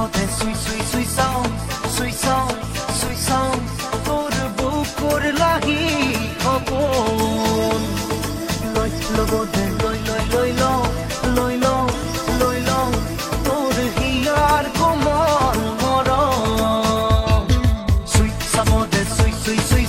সাবতে সুই সুই সুই সাউন্ড সুই সাউন্ড সুই সাউন্ড তোর বুকুর লাগি খপন লই লগতে লই লই লই লই লই লই লই তোর হিয়ার কোমল মর সুই সাবতে সুই সুই সুই